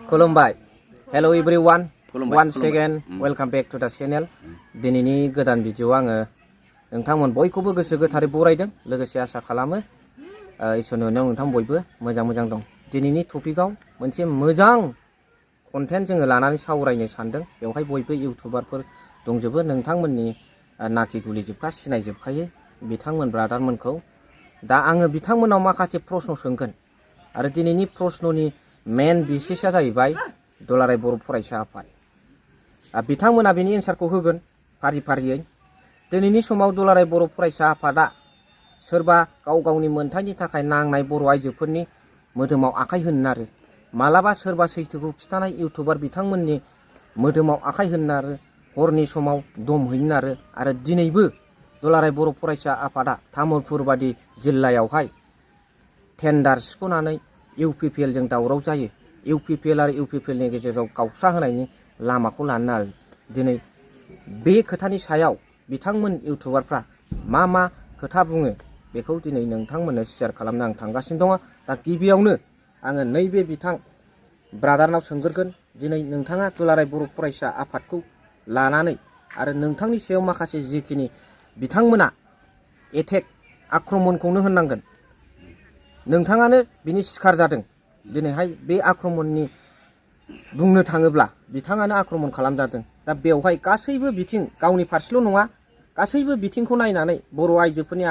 खुलुमबाय hello everyone once again welcome back to the channel दिनैनि गोदान भिडिअ आङो नोंथांमोन बयखौबो गोसो गोथारै बरायदों लोगोसे आसा खालामो इसोरनि अननायाव नोंथां बयबो मोजां दं दिनैनि टपिकआव मोनसे मोजां कन्टेन्ट जोङो लानानै सावरायनो सानदों बेवहाय बयबो इउटिउबारफोर दंजोबो नोंथांमोननि नाखि गुलिजोबखा सिनायजोबखायो बिथांमोन ब्रादारमोनखौ दा आङो बिथांमोनाव माखासे प्रश्न सोंगोन आरो दिनैनि प्रश्ननि मेन बिसेसआ जाहैबाय दुलाराय बर' फरायसा आफाद बिथांमोना बेनि एन्सारखौ होगोन फारि फारियै दिनैनि समाव दुलाराय बर' फरायसा आफादा सोरबा गाव गावनि मोनथायनि थाखाय नांनाय बर' आइजोफोरनि मोदोमाव आखाइ होनो आरो मालाबा सोरबा सैथोखौ खिथानाय इउटिउबार बिथांमोननि मोदोमाव आखाइ होनो आरो हरनि समाव दम हैनो आरो दिनैबो दुलाराय बर' फरायसा आफादा तामुलपुर बादि जिल्लायावहाय टेन्डार सिख'नानै UPPL जों दावराव जायो UPPL आरो UPPL नि गेजेराव गावस्रा होनायनि लामाखौ लानो आरो दिनै बे खोथानि सायाव बिथांमोन इउटिउबारफ्रा मा खोथा बुङो बेखौ दिनै नोंथांमोननो शेयार खालामनो आं थांगासिनो दङ दा गिबियावनो आङो नैबे बिथां ब्रादारनाव सोंग्रोगोन दिनै नोंथाङा दुलाराय बर' फरायसा आफादखौ लानानै आरो नोंथांनि सायाव माखासे जिखिनि बिथांमोना एटेक आक्रमणखौनो होननांगोन नोंथाङानो बिनि शिकार जादों दिनैहाय बे आक्रमणनि बुंनो थाङोब्ला बिथाङानो आक्रमण खालामजादों दा बेवहाय गासैबो बिथिं गावनि फारसेल' नङा गासैबो बिथिंखौ नायनानै बर' आइजोफोरनि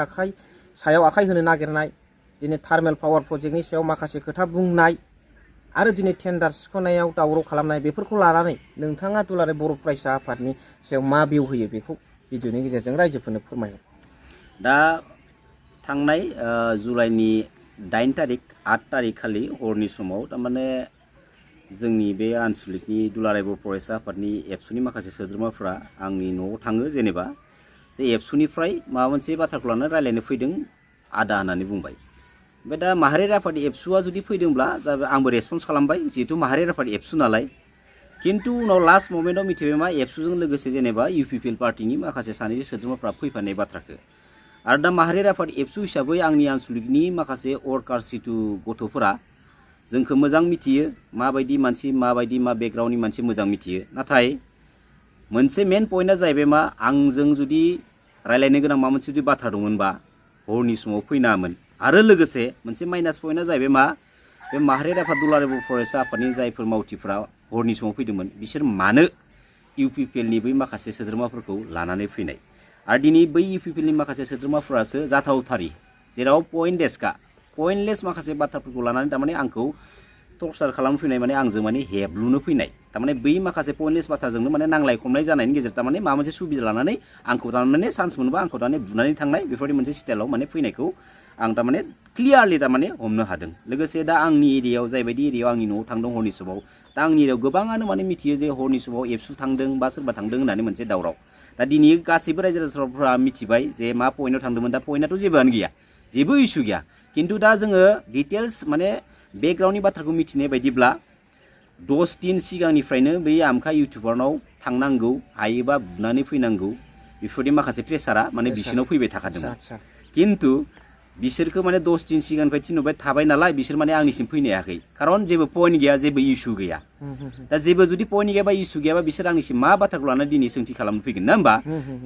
सायाव आखाइ होनो नागिरनाय दिनै थार्मेल पावार प्रजेक्टनि सायाव माखासे खोथा बुंनाय आरो दिनै टेन्डार सिख'नायाव दावराव खालामनाय बेफोरखौ लानानै नोंथाङा दुलाराय बर' फरायसा आफादनि सायाव मा बिउ होयो बेखौ भिडिअनि गेजेरजों रायजोफोरनो फोरमायगोन दा थांनाय जुलाइनि 9 तारिख 8 तारिख खालि हरनि समाव तारमाने जोंनि बे आनसलिकनि दुलाराय बर' फरायसा आफादनि एबसुनि माखासे सोद्रोमाफ्रा आंनि न'आव थाङो जेनेबा जे एबसुनिफ्राय माबा मोनसे बाथ्राखौ लानानै रायलायनो फैदों आदा होननानै बुंबाय ओमफ्राय दा माहारियारि आफाद एबसुआ जुदि फैदोंब्ला आंबो रेसपन्स खालामबाय जिहेतु माहारियारि आफाद एबसु नालाय किन्तु उनाव लास्ट ममेन्टआव मिथिबाय मा एबसुजों लोगोसे जेनेबा UPPL पार्टिनि माखासे सानैसो सोद्रोमाफ्रा फैफानाय बाथ्राखौ आरो दा माहारियारि आफाद एबसु हिसाबै आंनि आनसलिकनि माखासे वर्कार जिथु गथ'फोरा जोंखौ मोजां मिथियो माबायदि मानसि माबायदि मा बेकग्राउन्डनि मानसि मोजां मिथियो नाथाय मोनसे मेन पइन्टआ जाहैबाय मा आंजों जुदि रायलायनो गोनां माबा मोनसे जुदि बाथ्रा दंमोनबा हरनि समाव फैनाङामोन आरो लोगोसे मोनसे माइनास पइन्टआ जाहैबाय मा बे माहारियारि आफाद दुलाराय बर' फरायसा आफादनि जायफोर मावथिफ्रा हरनि समाव फैदोंमोन बिसोर मानो UPPLनि बै माखासे सोद्रोमाफोरखौ लानानै फैनाय आरो दिनै बै UPPLनि माखासे सोद्रोमाफोरासो जाथावथारि जेराव पइन्टलेस माखासे बाथ्राफोरखौ लानानै तारमाने आंखौ टर्चार खालामनो फैनाय माने आंजों माने हेब्लुनो फैनाय तारमाने बै माखासे पइन्टलेस बाथ्राजोंनो माने नांलाय खमलाय जानायनि गेजेरजों तारमाने माबा मोनसे सुबिदा लानानै आंखौ तारमाने चान्स मोनोबा आंखौ तारमाने बुनानै थांनाय बेफोरबायदि मोनसे स्टाइलाव माने फैनायखौ आं तारमाने क्लियारलि तारमाने हमनो हादों लोगोसे दा आंनि एरियायाव जायबायदि एरियायाव आंनि न'आव थांदों हरनि समाव दा आंनि एरियायाव गोबाङानो माने मिथियो जे हरनि समाव एबसु थांदों बा सोरबा थांदों होननानै मोनसे दावराव दा दिनै गासैबो रायजो राजाफोरा मिथिबाय जे मा पइन्टआव थांदोंमोन दा पइन्टआथ' जेबोआनो गैया जेबो इस्यु गैया किन्तु दा जोङो डिटेल्स माने बेकग्राउन्डनि बाथ्राखौ मिथिनाय बायदिब्ला 10 दिन सिगांनिफ्रायनो बै आमखा इउटिउबारनाव थांनांगौ हायोबा बुनानै फैनांगौ बेफोरबायदि माखासे प्रेसारा माने बिसोरनाव फैबाय थाखादोंमोन किन्तु बिसोरखौ माने 10 दिन सिगांनिफ्राय थिनहरबाय थाबाय नालाय बिसोर माने आंनिसिम फैनो हायाखै खारन जेबो पइन्ट गैया जेबो इस्यु गैया दा जेबो जुदि पइन्ट गैयाबा इस्यु गैयाबा बिसोर आंनिसिम मा बाथ्राखौ लानानै दिनै सोंथि खालामनो फैगोन ना होमबा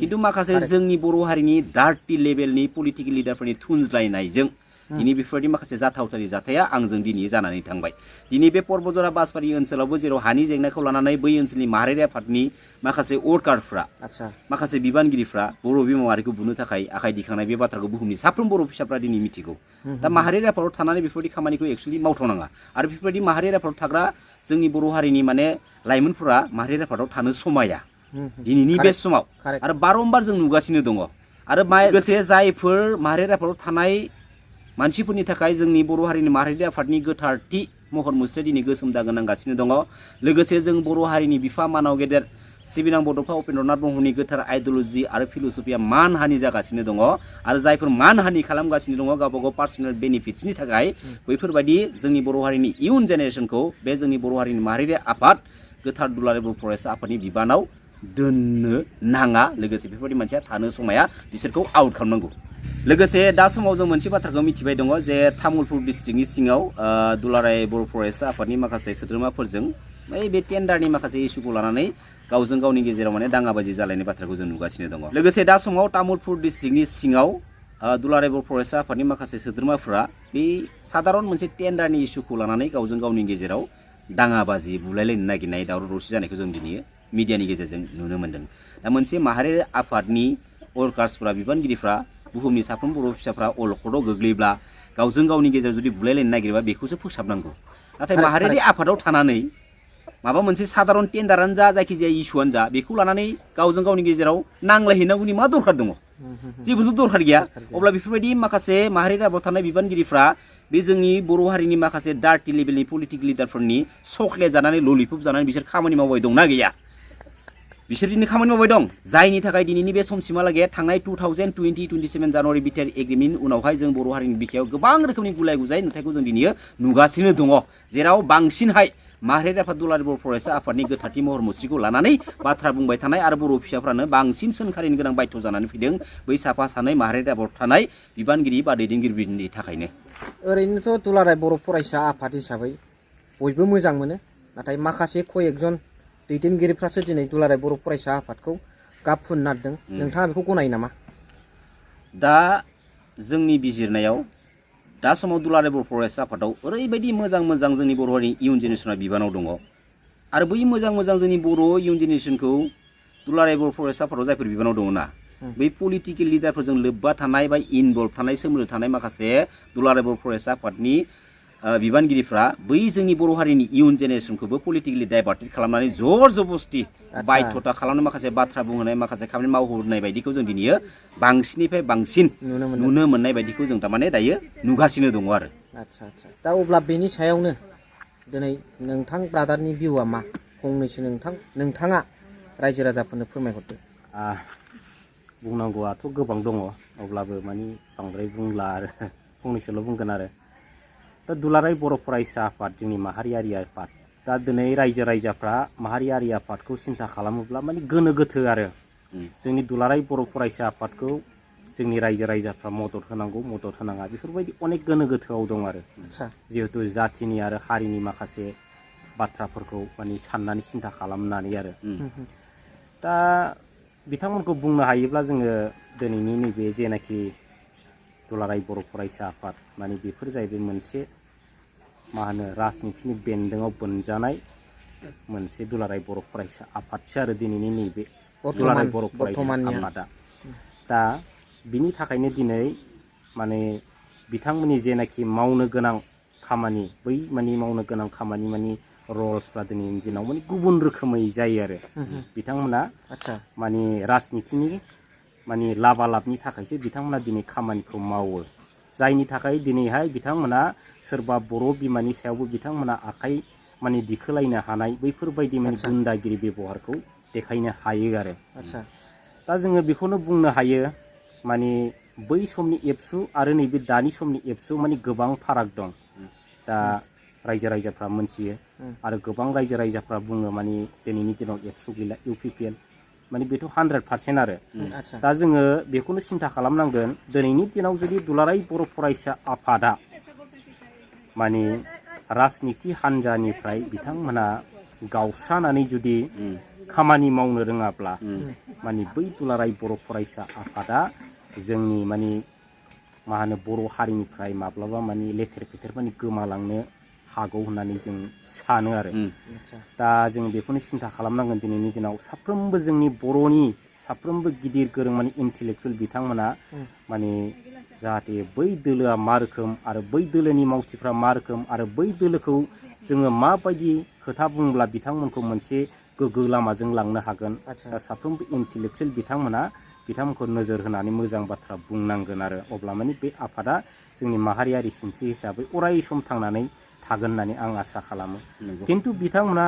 किन्तु माखासे जोंनि बर' हारिनि डार्टि लेभेलनि पलिटिकेल लिडारफोरनि थुनज्लायनायजों दिनै बेफोरबायदि माखासे जाथावथारि जाथाया आंजों दिनै जानानै थांबाय दिनै बे पर्बजरा बासबारि ओनसोलावबो जेराव हानि जेंनाखौ लानानै बै ओनसोलनि माहारियारि आफादनि माखासे वर्कारफ्रा माखासे बिबानगिरिफ्रा बर' बिमा माहारिखौ बुनो थाखाय आखाइ दिखांनाय बे बाथ्राखौ बुहुमनि साफ्रोम बर' फिसाफ्रा दिनै मिथिगौ दा माहारियारि आफादाव थानानै बेफोरबायदि खामानिखौ एक्सुवेलि मावथावनाङा आरो बेफोरबायदि माहारियारि आफादाव थाग्रा जोंनि बर' हारिनि माने लाइमोनफोरा माहारियारि आफादाव थानो समाया दिनैनि बे समाव आरो बारम्बार जों नुगासिनो दङ आरो लोगोसे जायफोर माहारियारि आफादाव थानाय मानसिफोरनि थाखाय जोंनि बर' हारिनि माहारियारि आफादनि गोथारथि महर मुस्रिया दिनै गोसोम दागो नांगासिनो दङ लोगोसे जों बर' हारिनि बिफा मानाव गेदेर सिबिनां बड'फा उपेन्द्रनाथ ब्रह्मनि गोथार आइडिय'लजि आरो फिल'सफिया मानहानि जागासिनो दङ आरो जायफोर मानहानि खालामगासिनो दङ गावबा गाव पार्सनेल बेनिफिट्सनि थाखाय बैफोरबायदि जोंनि बर' हारिनि इयुन जेनेरेसनखौ बे जोंनि बर' हारिनि माहारियारि आफाद गोथार दुलाराय बर' फरायसा आफादनि बिबानाव दोननो नाङा लोगोसे बेफोरबायदि मानसिया थानो समाया बिसोरखौ आउट खालामनांगौ लोगोसे दा समाव जों मोनसे बाथ्राखौ मिथिबाय दङ जे तामुलपुर डिस्ट्रिक्टनि सिङाव दुलाराय बर' फरायसा आफादनि माखासे सोद्रोमाफोरजों बे टेन्डारनि माखासे इस्युखौ लानानै गावजों गावनि गेजेराव माने दाङाबाजि जालायनाय बाथ्राखौ जों नुगासिनो दङ। लोगोसे दा समाव तामुलपुर डिस्ट्रिक्टनि सिङाव दुलाराय बर' फरायसा आफादनि माखासे सोद्रोमाफोरा बे साधारन मोनसे टेन्डारनि इस्युखौ लानानै गावजों गावनि गेजेराव दाङाबाजि बुलायलायनो नागिरनाय दावराव दावसि जानायखौ जों दिनै मिडियानि गेजेरजों नुनो मोन्दों। दा मोनसे माहारियारि आफादनि वर्कार्सफोरा बिबानगिरिफ्रा बुहुमनि साफ्रोम बर' फिसाफ्रा अलखदाव गोग्लैब्ला गावजों गावनि गेजेराव जुदि बुलायलायनो नागिरोबा बेखौसो फोसाबनांगौ। नाथाय माहारियारि आफादाव थानानै माबा मोनसे साधारन टेन्डारानो जा जायखिजाया इस्युआनो जा बेखौ लानानै गावजों गावनि गेजेराव नांलायहैनांगौनि मा दरखार दङ? जेबोथ' दरखार गैया। अब्ला बेफोरबायदि माखासे माहारियारि आफादाव थानाय बिबानगिरिफ्रा बे जोंनि बर' हारिनि माखासे डार्टि लेभेलनि पलिटिकेल लिडारफोरनि चक्लेट जानानै ललिपप जानानै बिसोर खामानि मावबाय दंना गैया? बिसोर दिनै खामानि मावबाय दं, जायनि थाखाय दिनैनि बे समसिमहालागै थांनाय 2020-27 जानुवारि बिटिआर एग्रिमेन्टनि उनावहाय जों बर' हारिनि बिखायाव गोबां रोखोमनि गुलाय गुजाय नुथायखौ जों दिनै नुगासिनो दङ, जेराव बांसिनहाय माहारियारि आफाद दुलाराय बर' फरायसा आफादनि गोथारथि महर मुस्रिखौ लानानै बाथ्रा बुंबाय थानाय आरो बर' फिसाफ्रानो बांसिन सोंखारिनो गोनां बायथ' जानानै फैदों बै साफा सानै माहारियारि आफादाव थानाय बिबानगिरि बा दैदेनगिरिनि थाखायनो। ओरैनोथ' दुलाराय बर' फरायसा आफाद हिसाबै बयबो मोजां मोनो, नाथाय माखासे कयेकजन दैदेनगिरिफ्रासो दिनै दुलाराय बर' फरायसा आफादखौ गाब फुननो नागिरदों। नोंथाङा बेखौ गनायो नामा? दा जोंनि बिजिरनायाव दा समाव दुलाराय बर' फरायसा आफादाव ओरैबायदि मोजां मोजां जोंनि बर' हारिनि इयुन जेनेरेसना बिबानाव दङ, आरो बै मोजां मोजां जोंनि बर' इयुन जेनेरेसनखौ दुलाराय बर' फरायसा आफादाव जायफोर बिबानाव दङ ना, बै पलिटिकेल लिडारफोरजों लोब्बा थानाय बा इनभल्भ थानाय सोमोन्दो थानाय माखासे दुलाराय बर' फरायसा आफादनि बिबानगिरिफ्रा बै जोंनि बर' हारिनि इयुन जेनेरेसनखौबो पलिटिकेलि डाइभार्टेड खालामनानै जर जबस्ति बायध'था खालामनो माखासे बाथ्रा बुंहोनाय माखासे खामानि मावहोनाय बायदिखौ जों दिनै बांसिननिफ्राय बांसिन नुनो मोननाय बायदिखौ जों थारमाने दायो नुगासिनो दङ आरो। आच्छा आच्छा, दा अब्ला बेनि सायावनो दिनै नोंथां ब्रादारनि भिउआ मा? फंनैसो नोंथाङा रायजो राजाफोरनो फोरमायहरदो। बुंनांगौआथ' गोबां दङ, अब्लाबो मानि बांद्राय बुंला आरो फंनैसोल' बुंगोन आरो। दा दुलाराय बर' फरायसा आफाद जोंनि माहारियारि आफाद, दा दिनै रायजो राजाफ्रा माहारियारि आफादखौ सिन्था खालामोब्ला माने गोनो गोथो आरो। जोंनि दुलाराय बर' फरायसा आफादखौ जोंनि रायजो राजाफ्रा मदद होनांगौ मदद होनाङा बेफोरबायदि अनेक गोनो गोथोआव दं आरो। जिहेतु जाथिनि आरो हारिनि माखासे बाथ्राफोरखौ माने साननानै सिन्था खालामनानै आरो। दा बिथांमोनखौ बुंनो हायोब्ला जोङो दिनैनि नैबे जेनाखि दुलाराय बर' फरायसा आफाद, माने बेफोर जाहैबाय मोनसे मा होनो राजनितिनि बेन्दोङाव बोनजानाय मोनसे दुलाराय बर' फरायसा आफादसो आरो दिनैनि नैबे दुलाराय बर' फरायसा आफादा। दा बिनि थाखायनो दिनै माने बिथांमोननि जेनाखि मावनो गोनां खामानि, बै माने मावनो गोनां खामानि माने रल्सफ्रा दिनैनि दिनाव माने गुबुन रोखोमै जायो आरो। बिथांमोना माने राजनितिनि माने लाबा लाबनि थाखायसो बिथांमोना दिनै खामानिखौ मावो, जायनि थाखाय दिनैहाय बिथांमोना सोरबा बर' बिमानि सायावबो बिथांमोना आखाइ माने दिखोलायनो हानाय बैफोरबायदि माने गुन्दागिरि बेबहारखौ देखायनो हायो आरो। दा जोङो बेखौनो बुंनो हायो, माने बै समनि एबसु आरो नैबे दानि समनि एबसु माने गोबां फाराग दं। दा रायजो राजाफ्रा मोनथियो आरो गोबां रायजो राजाफ्रा बुङो माने दिनैनि दिनाव एबसु गैला, UPPL माने बेथ' 100% आरो। दा जोङो बेखौनो सिन्था खालामनांगोन, दिनैनि दिनाव जुदि दुलाराय बर' फरायसा आफादा माने राजनिति हान्जानिफ्राय बिथांमोना गावस्रानानै जुदि खामानि मावनो रोङाब्ला माने बै दुलाराय बर' फरायसा आफादा जोंनि माने मा होनो बर' हारिनिफ्राय माब्लाबा माने लेथेर फेथेर माने गोमालांनो हागौ होननानै जों सानो आरो। दा जों बेखौनो सिन्था खालामनांगोन दिनैनि दिनाव साफ्रोमबो जोंनि बर'नि साफ्रोमबो गिदिर गोरों माने इन्टेलेक्सुयेल बिथांमोना माने जाहाथे बै दोलोआ मा रोखोम आरो बै दोलोनि मावथिफ्रा मा रोखोम आरो बै दोलोखौ जोङो माबायदि खोथा बुंब्ला बिथांमोनखौ मोनसे गोग्गो लामाजों लांनो हागोन, दा साफ्रोमबो इन्टेलेक्सुयेल बिथांमोनखौ नोजोर होनानै मोजां बाथ्रा बुंनांगोन आरो। अब्ला माने बे आफादा जोंनि माहारियारि सिनस्रि हिसाबै अराय सम थांनानै थागोन होननानै आं आसा खालामो। खिन्थु बिथांमोना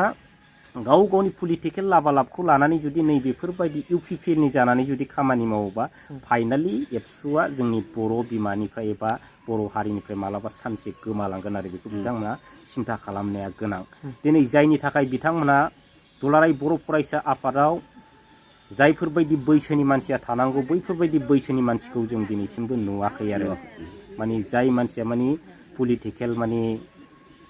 गाव गावनि पलिटिकेल लाबा लाबखौ लानानै जुदि नैबेफोरबायदि UPPLनि जानानै जुदि खामानि मावोबा फाइनालि एबसुआ जोंनि बर' बिमानिफ्राय एबा बर' हारिनिफ्राय मालाबा सानसे गोमालांगोन आरो। बेखौ बिथांमोना सिन्था खालामनाया गोनां। दिनै जायनि थाखाय बिथांमोना दुलाराय बर' फरायसा आफादाव जायफोरबायदि बैसोनि मानसिया थानांगौ बैफोरबायदि बैसोनि मानसिखौ जों दिनैसिमबो नुवाखै आरो माने जाय मानसिया माने पलिटिकेल माने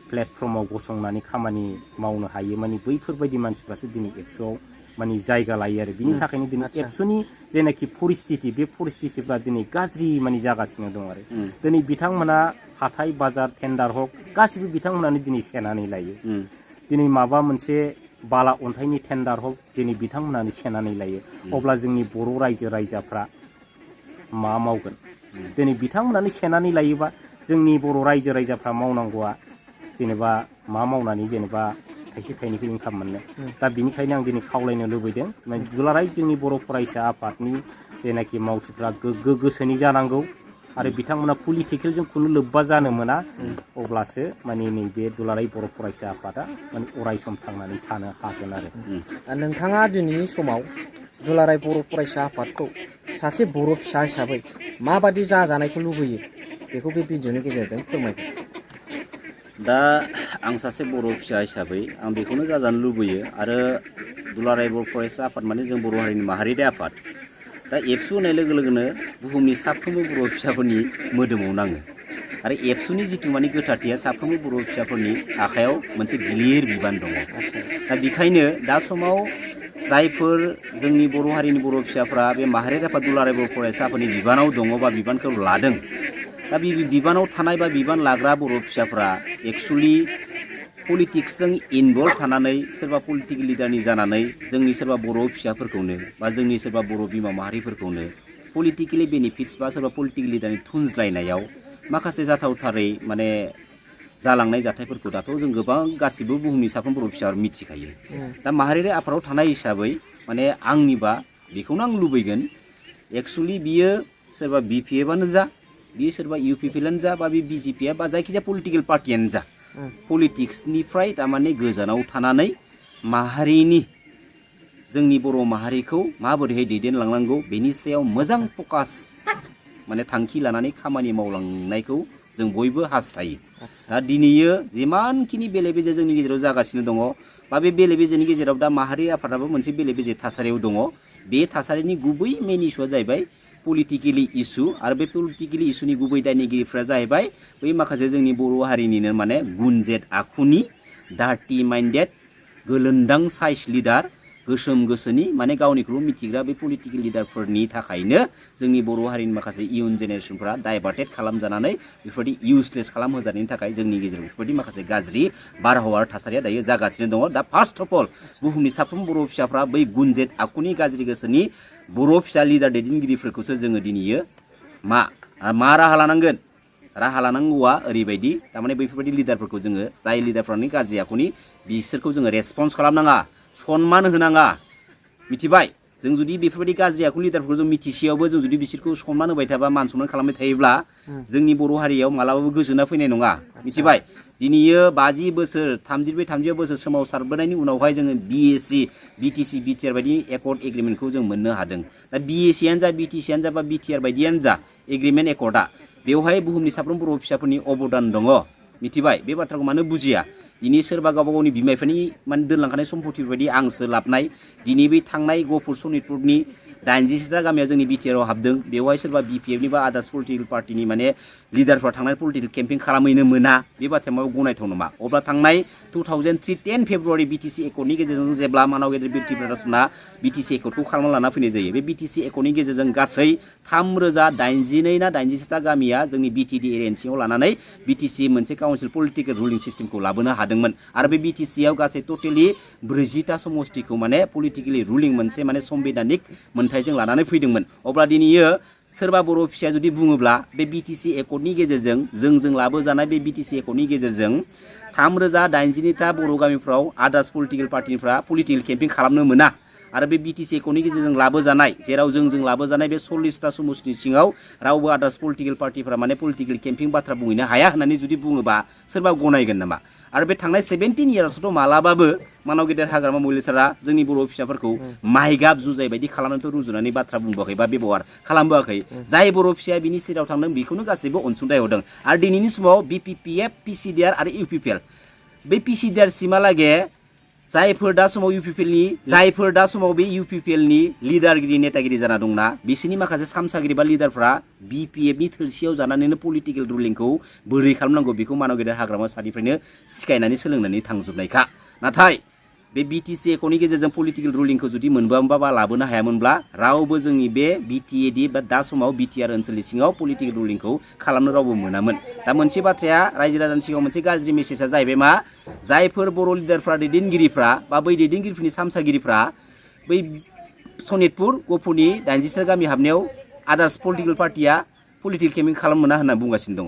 प्लेटफर्माव गसंनानै खामानि मावनो हायो माने बैफोरबायदि मानसिफ्रासो दिनै एबसुआव माने जायगा लायो आरो बिनि थाखायनो दिनै एबसुनि जेनाखि परिस्थिति बे परिस्थितिफ्रा दिनै गाज्रि माने जागासिनो दं आरो दिनै बिथांमोना हाथाय बाजार टेन्डार हक गासिबो बिथांमोनानो दिनै सेनानै लायो दिनै माबा मोनसे बाला अन्थाइनि टेन्डार हक दिनै बिथांमोनानो सेनानै लायो अब्ला जोंनि बर' रायजो राजाफ्रा मा मावगोन दिनै बिथांमोनानो सेनानै लायोबा जोंनि बर' रायजो राजाफ्रा मावनांगौआ जेनेबा मा मावनानै जेनेबा थाइसे थाइनैखौ इनकाम मोननो दा बिनिखायनो आं दिनै खावलायनो लुबैदों दुलाराय जोंनि बर' फरायसा आफादनि जेनाखि मावथिफ्रा गोग्गो गोसोनि जानांगौ आरो बिथांमोना पलिटिकेलजों खुनु लोब्बा जानो मोना अब्लासो माने नैबे दुलाराय बर' फरायसा आफादा माने अरायसम थांनानै थानो हागोन आरो नोंथाङा दिनैनि समाव दुलाराय बर' फरायसा आफादखौ सासे बर' फिसा हिसाबै माबादि जाजानायखौ लुबैयो बेखौ बे भिडिअनि गेजेरजों फोरमायगोन दा आं सासे बर' फिसा हिसाबै आं बेखौनो जाजानो लुबैयो आरो दुलाराय बर' फरायसा आफाद माने जों बर' हारिनि माहारियारि आफाद दा एबसु होननाय लोगो लोगोनो बुहुमनि साफ्रोमबो बर' फिसाफोरनि मोदोमाव नाङो आरो एबसुनि जिथु माने गोथारथिया साफ्रोमबो बर' फिसाफोरनि आखायाव मोनसे गिलिर बिबान दङ दा बेखायनो दा समाव जायफोर जोंनि बर' हारिनि बर' फिसाफ्रा बे माहारियारि आफाद दुलाराय बर' फरायसा आफादनि बिबानाव दङ बा बिबानखौ लादों दा बे बिबानाव थानाय बा बिबान लाग्रा बर' फिसाफ्रा एक्सुवेलि पलिटिक्सजों इनभल्भ थानानै सोरबा पलिटिकेल लिडारनि जानानै जोंनि सोरबा बर' फिसाफोरखौनो बा जोंनि सोरबा बर' बिमा माहारिफोरखौनो पलिटिकेलि बेनिफिट्स बा सोरबा पलिटिकेल लिडारनि थुनज्लायनायाव माखासे जाथावथारै माने जालांनाय जाथायफोरखौ दाथ' जों गोबां गासिबो बुहुमनि साफ्रोम बर' फिसाफोर मिथिखायो दा माहारियारि आफादाव थानाय हिसाबै माने आंनिबा बेखौनो आं लुबैगोन एक्सुवेलि बियो सोरबा BPFआनो जा बियो सोरबा UPPआनो जा बा बे BJP बा जायखिजाया पलिटिकेल पार्टियानो जा पलिटिक्सनिफ्राय थारमाने गोजानाव थानानै माहारिनि जोंनि बर' माहारिखौ माबोरैहाय दैदेनलांनांगौ बेनि सायाव मोजां फकास माने थांखि लानानै खामानि मावलांनायखौ जों बयबो हास्थायो दा दिनैयो जिमानखिनि बेले बेजे जोंनि गेजेराव जागासिनो दङ बा बे बेले बेजेनि गेजेराव दा माहारि आफादाबो मोनसे बेले बेजे थासारियाव दङ बे थासारिनि गुबै मेन इस्युआ जाहैबाय पलिटिकेलि इस्यु आरो बे पलिटिकेलि इस्युनि गुबै दायनिगिरिफ्रा जाहैबाय बै माखासे जोंनि बर' हारिनिनो माने गुनजेट आखुनि डार्टि माइन्डेड गोलोन्दां साइज लिडार गोसोम गोसोनि माने गावनिखौल' मिथिग्रा बे पलिटिकेल लिडारफोरनि थाखायनो जोंनि बर' हारिनि माखासे इयुन जेनेरेसनफ्रा डाइभार्टेड खालामजानानै बेफोरबायदि इउसलेस खालामहोजानायनि थाखाय जोंनि गेजेराव बेफोरबायदि माखासे गाज्रि बारहावा थासारिया दायो जागासिनो दङ दा फार्स्ट अफ अल बुहुमनि साफ्रोम बर' फिसाफ्रा बै गुनजेट आखुनि गाज्रि गोसोनि बर' फिसा लिडार दैदेनगिरिफोरखौसो जोङो दिनैयो मा राहा लानांगोन राहा लानांगौआ ओरैबायदि थारमाने बैफोरबायदि लिडारफोरखौ जोङो जाय लिडारफ्रानि गाज्रि आखुनि बिसोरखौ जोङो रेसपन्स खालामनाङा सनमान होनाङा मिथिबाय जों जुदि बेफोरबायदि गाज्रि आखु लिडारफोरखौ जों मिथिसेयावबो जों जुदि बिसोरखौ सनमान होबाय थाबा मान सनमान खालामबाय थायोब्ला जोंनि बर' हारियाव मालाबाबो गोजोना फैनाय नङा मिथिबाय दिनैयो 50 बोसोर 30 बोसोर सोमावसारबोनायनि उनावहाय जोङो BSc BTC BTR बायदि एकर्ड एग्रिमेन्टखौ जों मोननो हादों दा BScआनो जा BTCआनो जा बा BTR बायदियानो जा एग्रिमेन्ट एकर्डआ बेवहाय बुहुमनि साफ्रोम बर' फिसाफोरनि अबदान दङ मिथिबाय बे बाथ्राखौ मानो बुजिया दिनै सोरबा गावबा गावनि बिमा बिफानि माने दोनलांखानाय सम्पति बायदि आंसो लाबनाय दिनै बे थांनाय गहपुर सनितपुरनि 87टा गामिया जोंनि BTRआव हाबदों बेवहाय सोरबा BPFनि बा आदार्स पलिटिकेल पार्टिनि माने लिडारफ्रा थांनाय पलिटिकेल केम्पिं खालामहैनो मोना बे बाथ्राया माबा गनायथाव नङा अब्ला थांनाय 2003 10 फेब्रुवारि BTC एकर्डनि गेजेरजों जेब्ला मानाव गेदेर बिटि ब्रादार्समोना BTC एकर्डखौ खालामना लाना फैनाय जायो बे BTC एकर्डनि गेजेरजों गासै 3082 ना 87टा गामिया जोंनि BTD एरियानि सिङाव लानानै BTC मोनसे काउन्सिल पलिटिकेल रुलिं सिस्टेमखौ लाबोनो हादोंमोन आरो बे BTCआव गासै टटेलि 40टा समष्टिखौ माने पलिटिकेलि रुलिं मोनसे माने संबिधानिक मोन्थाइजों लानानै फैदोंमोन अब्ला दिनैयो सोरबा बर' फिसाया जुदि बुङोब्ला बे BTC एकर्डनि गेजेरजों जों लाबोजानाय बे BTC एकर्डनि गेजेरजों 3082टा बर' गामिफ्राव आदार्स पलिटिकेल पार्टिनिफ्रा पलिटिकेल केम्पिं खालामनो मोना आरो बे BTC एकर्डनि गेजेरजों लाबोजानाय जेराव जों लाबोजानाय बे 40टा समष्टिनि सिङाव रावबो आदार्स पलिटिकेल पार्टिफ्रा माने पलिटिकेल केम्पिं बाथ्रा बुंहैनो हाया होननानै जुदि बुङोबा सोरबा गनायगोन नामा आरो बे थांनाय 17 इयार्सआवथ' मालाबाबो मानाव गेदेर हाग्रामा महिलासारा जोंनि बर' फिसाफोरखौ माइगाब जुजाय बायदि खालामनानैथ' रुजुनानै बाथ्रा बुंबोआखै बा बेबहार खालामबोआखै जाय बर' फिसाया बिनि सेराव थांदों बेखौनो गासैबो अनसुंथाइ हरदों आरो दिनैनि समाव BPPF PCDR आरो UPPL बे PCDR सिमहालागै जायफोर दा समाव बे UPPL नि लिडारगिरि नेतागिरि जाना दंना बिसोरनि माखासे सामसागिरि बा लिडारफ्रा BPF नि थोरसियाव जानानैनो पलिटिकेल रुलिंखौ बोरै खालामनांगौ बेखौ मानव गेदेर हाग्रामा सानिफ्रायनो सिखायनानै सोलोंनानै थांजोबनायखा नाथाय बे BTC एकनि गेजेरजों पलिटिकेल रुलिंखौ जुदि मोनबा बा लाबोनो हायामोनब्ला रावबो जोंनि बे BTAD बा दा समाव BTR ओनसोलनि सिङाव पलिटिकेल रुलिंखौ खालामनो रावबो मोनामोन दा मोनसे बाथ्राया रायजो राजानि सिगाङाव मोनसे गाज्रि मेसेजआ जाहैबाय मा जायफोर बर' लिडारफ्रा दैदेनगिरिफ्रा बा बै दैदेनगिरिफोरनि सामसागिरिफ्रा बै सनितपुर गफुरनि 80 गामि हाबनायाव आदार्स पलिटिकेल पार्टिया पलिटिकेल केम्पिं खालामनो मोना होनना बुंगासिनो दङ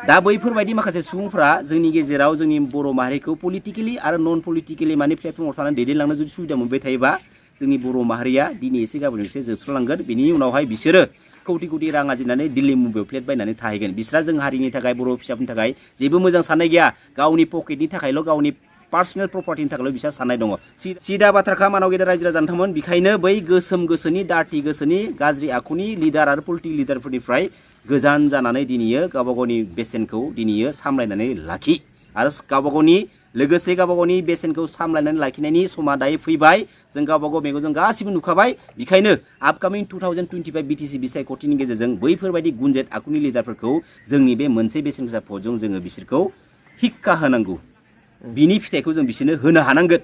दा बैफोरबायदि माखासे सुबुंफ्रा जोंनि गेजेराव जोंनि बर' माहारिखौ पलिटिकेलि आरो नन पलिटिकेलि माने प्लेटफर्माव थानानै दैदेनलांनो जुदि सुबिदा मोनबाय थायोबा जोंनि बर' माहारिया दिनै एसे गाबोन एसे जोबस्रांलांगोन बेनि उनावहाय बिसोरो कौटि कौटि रां आरजिनानै दिल्ली मुम्बाइआव फ्लेट बायनानै थाहैगोन बिसोरा जों हारिनि थाखाय बर' फिसाफोरनि थाखाय जेबो मोजां साननाय गैया गावनि पकेटनि थाखायल' गावनि पार्सनेल प्रपार्टिनि थाखायल' बिसोर साननाय दङ सिदा बाथ्राखा मानव गेदेर रायजो राजा नोंथांमोन बेखायनो बै गोसोम गोसोनि दार्टि गोसोनि गाज्रि आखुनि लिडार आरो पलिटिकेल लिडारफोरनिफ्राय गोजान जानानै दिनैयो गावबा गावनि बेसेनखौ दिनैयो सामलायनानै लाखि आरो गावबा गावनि बेसेनखौ सामलायनानै लाखिनायनि समा दायो फैबाय जों गावबा गाव मेगनजों गासिबो नुखाबाय बेखायनो आपकामिं 2025 BTC बिसायख'थिनि गेजेरजों बैफोरबायदि गुनजेत आखुनि लिडारफोरखौ जोंनि बे मोनसे बेसेन गोसा भटजों जोङो बिसोरखौ हिक्का होनांगौ बिनि फिथाइखौ जों बिसोरनो होनो हानांगोन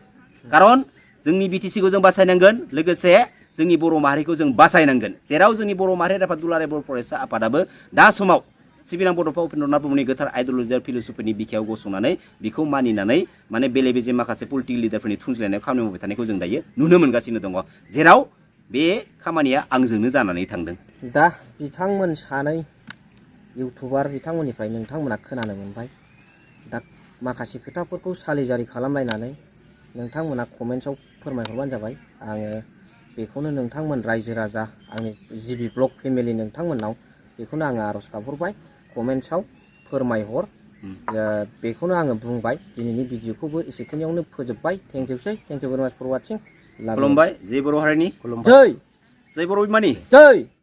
खारन जोंनि BTCखौ जों बासायनांगोन लोगोसे जोंनि बर' माहारिखौ जों बासायनांगोन जेराव जोंनि बर' माहारि आफाद दुलाराय बर' फरायसा आफादाबो दा समाव सिबिनां बड'फा उपेन्द्रनाथ ब्रह्मनि गोथार आइडिय'लजि आरो फिलसफिनि बिखायाव गसंनानै बेखौ मानिनानै माने बेले बेजे माखासे पलिटिकेल लिडारफोरनि थुनज्लायनायाव खामानि मावबाय थानायखौ जों दायो नुनो मोनगासिनो दङ जेराव बे खामानिया आंजोंनो जानानै थांदों दा बिथांमोन सानै इउटुबार बिथांमोननिफ्राय नोंथांमोना खोनानो मोनबाय दा माखासे खोथाफोरखौ सालिजारि खालामलायनानै नोंथांमोना कमेन्ट्सआव फोरमायहरबानो जाबाय आङो बेखौनो नोंथांमोन रायजो राजा आंनि जिबि ब्लग फेमिलि नोंथांमोननाव बेखौनो आङो आर'ज गाबहरबाय कमेन्ट्सआव फोरमायहर बेखौनो आङो बुंबाय दिनैनि भिडिअखौबो एसेखिनियावनो फोजोबबाय थेंक इउ भेरि माच फर वाचिं खुलुमबाय जय बर' हारिनि जय जय बर' बिमानि जय